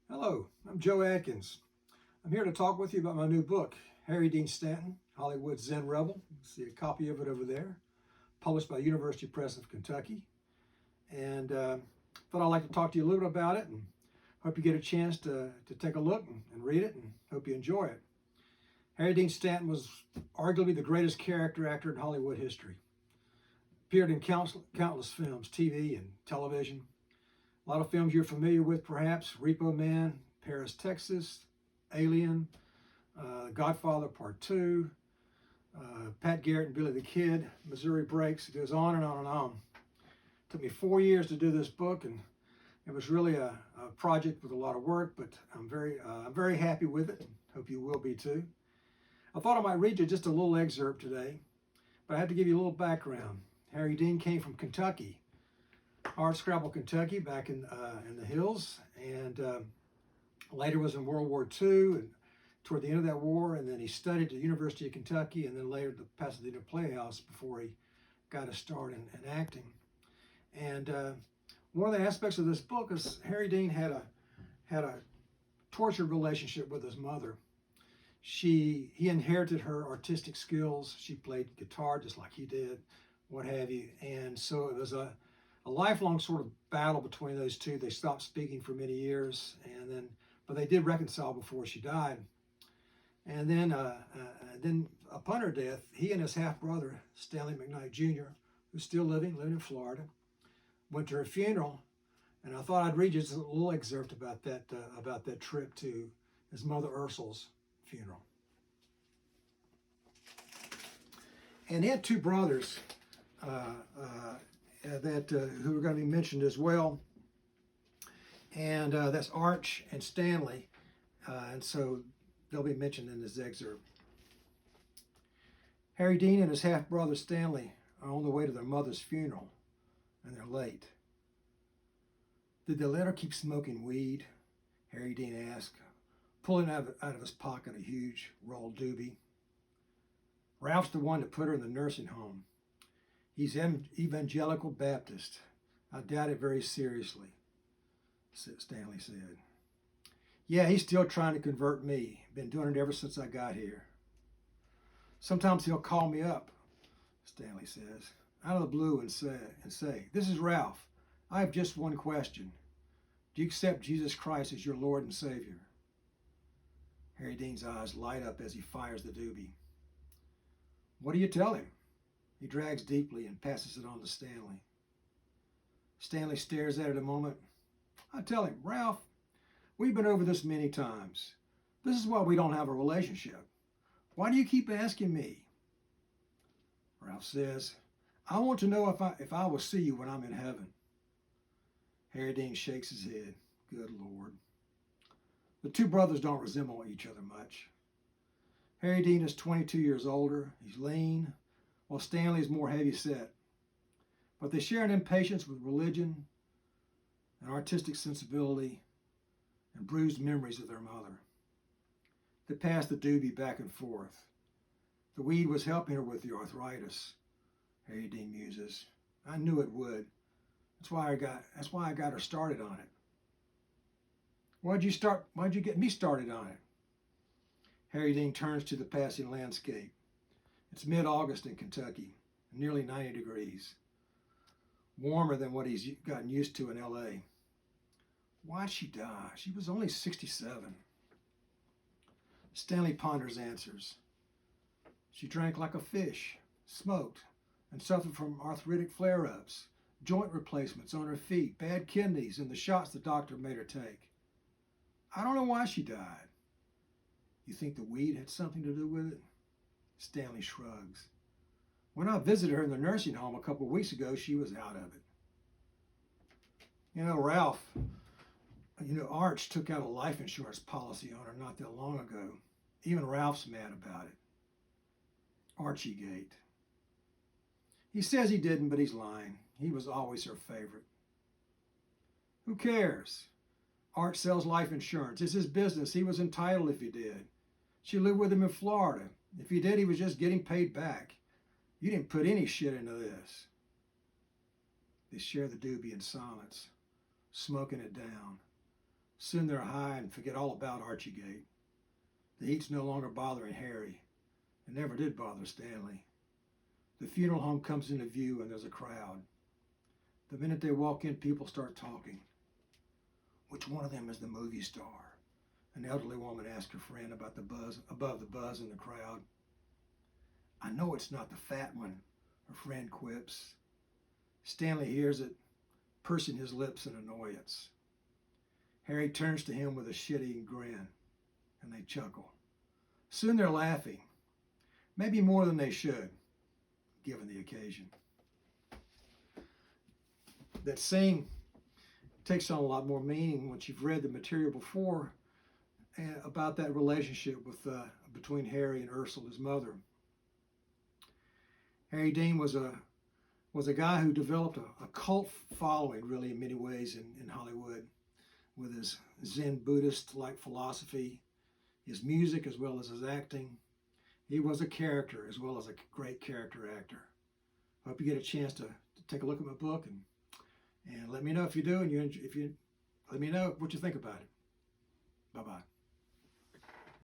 Hello, I'm Joe Atkins. I'm here to talk with you about my new book, Harry Dean Stanton, Hollywood's Zen Rebel. You can see a copy of it over there, published by University Press of Kentucky. And thought I'd like to talk to you a little bit about it and hope you get a chance to take a look and read it and hope you enjoy it. Harry Dean Stanton was arguably the greatest character actor in Hollywood history. Appeared in countless films, TV and television. A lot of films you're familiar with, perhaps: Repo Man, Paris, Texas, Alien, Godfather Part 2, Pat Garrett and Billy the Kid, Missouri Breaks. It goes on and on and on. It took me 4 years to do this book, and it was really a project with a lot of work, but I'm very happy with it. Hope you will be too. I thought I might read you just a little excerpt today, but I have to give you a little background. Harry Dean came from Kentucky, Hardscrabble, Kentucky, back in the hills, and later was in World War II, and toward the end of that war, and then he studied at the University of Kentucky, and then later at the Pasadena Playhouse before he got a start in acting. And one of the aspects of this book is Harry Dean had a tortured relationship with his mother. He inherited her artistic skills. She played guitar just like he did, what have you, and so it was a lifelong sort of battle between those two. They stopped speaking for many years, but they did reconcile before she died. And then upon her death, he and his half-brother, Stanley McKnight Jr., who's still living in Florida, went to her funeral. And I thought I'd read you just a little excerpt about that trip to his mother Ursul's funeral. And he had two brothers who are going to be mentioned as well, and that's Arch and Stanley, and so they'll be mentioned in this excerpt. Harry Dean and his half-brother Stanley are on the way to their mother's funeral, and they're late. "Did they let her keep smoking weed?" Harry Dean asked, pulling out of his pocket a huge rolled doobie. "Ralph's the one that put her in the nursing home. He's evangelical Baptist. I doubt it very seriously," Stanley said. "Yeah, he's still trying to convert me. Been doing it ever since I got here. Sometimes he'll call me up," Stanley says, "out of the blue and say, 'This is Ralph. I have just one question. Do you accept Jesus Christ as your Lord and Savior?'" Harry Dean's eyes light up as he fires the doobie. "What do you tell him?" He drags deeply and passes it on to Stanley. Stanley stares at it a moment. "I tell him, 'Ralph, we've been over this many times. This is why we don't have a relationship. Why do you keep asking me?' Ralph says, 'I want to know if I will see you when I'm in heaven.'" Harry Dean shakes his head. Good Lord. The two brothers don't resemble each other much. Harry Dean is 22 years older. He's lean, while Stanley is more heavy-set. But they share an impatience with religion, an artistic sensibility, and bruised memories of their mother. They pass the doobie back and forth. "The weed was helping her with the arthritis," Harry Dean muses. "I knew it would. That's why I got her started on it." Why'd you get me started on it?" Harry Dean turns to the passing landscape. It's mid-August in Kentucky, nearly 90 degrees. Warmer than what he's gotten used to in LA. Why'd she die? She was only 67. Stanley ponders answers. She drank like a fish, smoked, and suffered from arthritic flare-ups, joint replacements on her feet, bad kidneys, and the shots the doctor made her take. I don't know why she died. You think the weed had something to do with it? Stanley shrugs. When I visited her in the nursing home a couple of weeks ago, she was out of it. Arch took out a life insurance policy on her not that long ago. Even Ralph's mad about it. Archiegate. He says he didn't, but he's lying. He was always her favorite. Who cares? Arch sells life insurance. It's his business. He was entitled if he did. She lived with him in Florida. If he did, he was just getting paid back. You didn't put any shit into this. They share the doobie in silence, smoking it down. Soon they're high and forget all about Archigate. The heat's no longer bothering Harry. It never did bother Stanley. The funeral home comes into view and there's a crowd. The minute they walk in, people start talking. Which one of them is the movie star? An elderly woman asks her friend about the buzz above the buzz in the crowd. I know it's not the fat one, her friend quips. Stanley hears it, pursing his lips in annoyance. Harry turns to him with a shit-eating grin, and they chuckle. Soon they're laughing, maybe more than they should, given the occasion. That scene takes on a lot more meaning once you've read the material before about that relationship between Harry and Ursula, his mother. Harry Dean was a guy who developed a cult following, really, in many ways in Hollywood, with his Zen Buddhist-like philosophy, his music as well as his acting. He was a character as well as a great character actor. I hope you get a chance to take a look at my book and let me know if you do, and if you let me know what you think about it. Bye-bye.